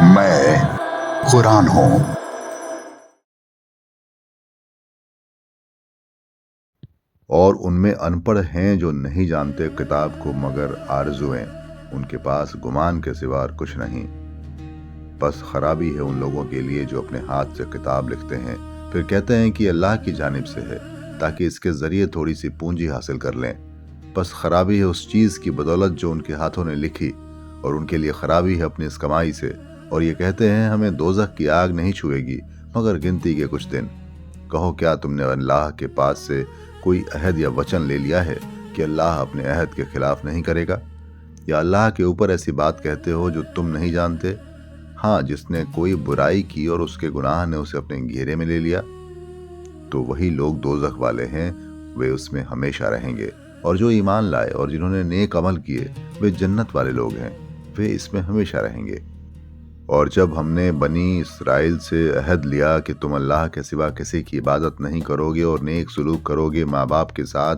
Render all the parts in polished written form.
मैं कुरान हूँ। और उनमें अनपढ़ हैं जो नहीं जानते किताब को मगर आरज़ुएं, उनके पास गुमान के सिवा और कुछ नहीं। बस खराबी है उन लोगों के लिए जो अपने हाथ से किताब लिखते हैं, फिर कहते हैं कि अल्लाह की जानिब से है, ताकि इसके ज़रिए थोड़ी सी पूंजी हासिल कर लें। बस खराबी है उस चीज़ की बदौलत जो उनके हाथों ने लिखी, और उनके लिए खराबी है अपनी इस कमाई से। और ये कहते हैं हमें दोज़ख की आग नहीं छुएगी मगर गिनती के कुछ दिन। कहो क्या तुमने अल्लाह के पास से कोई अहद या वचन ले लिया है कि अल्लाह अपने अहद के खिलाफ नहीं करेगा? या अल्लाह के ऊपर ऐसी बात कहते हो जो तुम नहीं जानते? हाँ, जिसने कोई बुराई की और उसके गुनाह ने उसे अपने घेरे में ले लिया, तो वही लोग दोज़ख वाले हैं, वे उसमें हमेशा रहेंगे। और जो ईमान लाए और जिन्होंने नेक अमल किए, वे जन्नत वाले लोग हैं, वे इसमें हमेशा रहेंगे। और जब हमने बनी इसराइल से अहद लिया कि तुम अल्लाह के सिवा किसी की इबादत नहीं करोगे और नेक सलूक करोगे माँ बाप के साथ,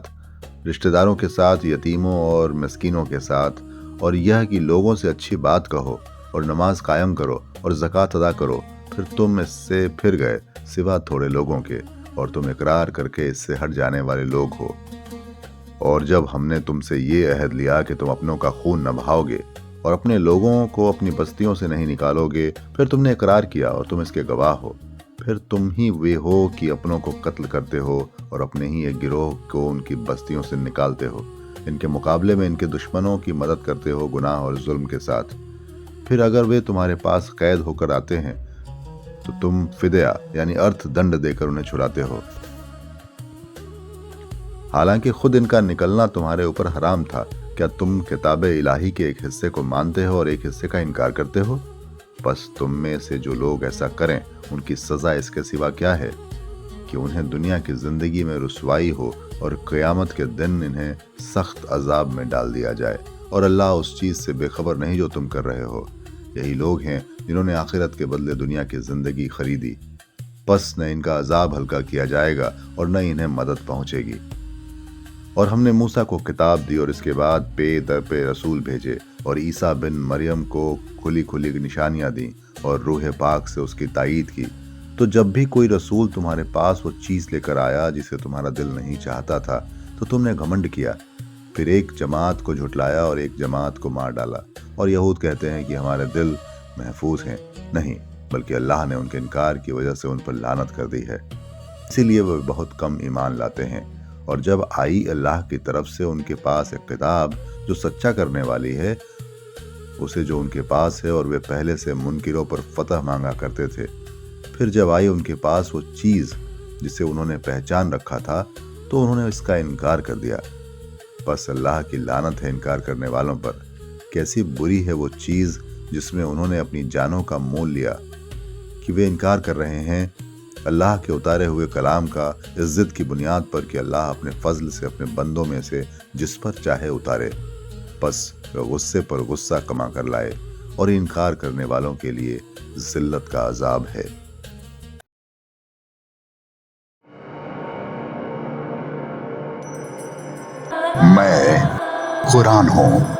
रिश्तेदारों के साथ, यतीमों और मिस्कीनों के साथ, और यह कि लोगों से अच्छी बात कहो और नमाज कायम करो और ज़कात अदा करो, फिर तुम इससे फिर गए सिवा थोड़े लोगों के, और तुम इकरार करके इससे हट जाने वाले लोग हो। और जब हमने तुमसे ये अहद लिया कि तुम अपनों का खून न बहाओगे और अपने लोगों को अपनी बस्तियों से नहीं निकालोगे, फिर तुमने इकरार किया और तुम इसके गवाह हो। फिर तुम ही वे हो कि अपनों को कत्ल करते हो और अपने ही एक गिरोह को उनकी बस्तियों से निकालते हो। इनके मुकाबले में इनके दुश्मनों की मदद करते हो गुनाह और जुल्म के साथ। फिर अगर वे तुम्हारे पास कैद होकर आते हैं तो तुम फिदया यानी अर्थदंड देकर उन्हें छुड़ाते हो। हालांकि खुद इनका निकलना तुम्हारे ऊपर हराम था। क्या तुम किताब इलाही के एक हिस्से को मानते हो और एक हिस्से का इनकार करते हो? बस तुम में से जो लोग ऐसा करें उनकी सज़ा इसके सिवा क्या है कि उन्हें दुनिया की ज़िंदगी में रुसवाई हो और क़यामत के दिन इन्हें सख्त अजाब में डाल दिया जाए। और अल्लाह उस चीज़ से बेखबर नहीं जो तुम कर रहे हो। यही लोग हैं जिन्होंने आखिरत के बदले दुनिया की ज़िंदगी खरीदी। बस न इनका अजाब हल्का किया जाएगा और न इन्हें मदद पहुँचेगी। और हमने मूसा को किताब दी और इसके बाद पे दर पे रसूल भेजे, और ईसा बिन मरियम को खुली खुली निशानियां दी और रूह पाक से उसकी तायीद की। तो जब भी कोई रसूल तुम्हारे पास वो चीज़ लेकर आया जिसे तुम्हारा दिल नहीं चाहता था, तो तुमने घमंड किया। फिर एक जमात को झुटलाया और एक जमात को मार डाला। और यहूद कहते हैं कि हमारे दिल महफूज हैं। नहीं, बल्कि अल्लाह ने उनके इनकार की वजह से उन पर लानत कर दी है, इसीलिए वे बहुत कम ईमान लाते हैं। और जब आई अल्लाह की तरफ से उनके पास एक किताब जो सच्चा करने वाली है, उसे जो उनके पास है, और वे पहले से मुनकिरों पर फतह मांगा करते थे, फिर जब आई उनके पास वो चीज़ जिसे उन्होंने पहचान रखा था, तो उन्होंने इसका इनकार कर दिया। बस अल्लाह की लानत है इनकार करने वालों पर। कैसी बुरी है वो चीज़ जिसमें उन्होंने अपनी जानों का मोल लिया, कि वे इनकार कर रहे हैं अल्लाह के उतारे हुए कलाम का, इज्जत की बुनियाद पर कि अल्लाह अपने फजल से अपने बंदों में से जिस पर चाहे उतारे। बस वह गुस्से पर गुस्सा कमा कर लाए, और इनकार करने वालों के लिए जिल्लत का अजाब है। मैं कुरान हूँ।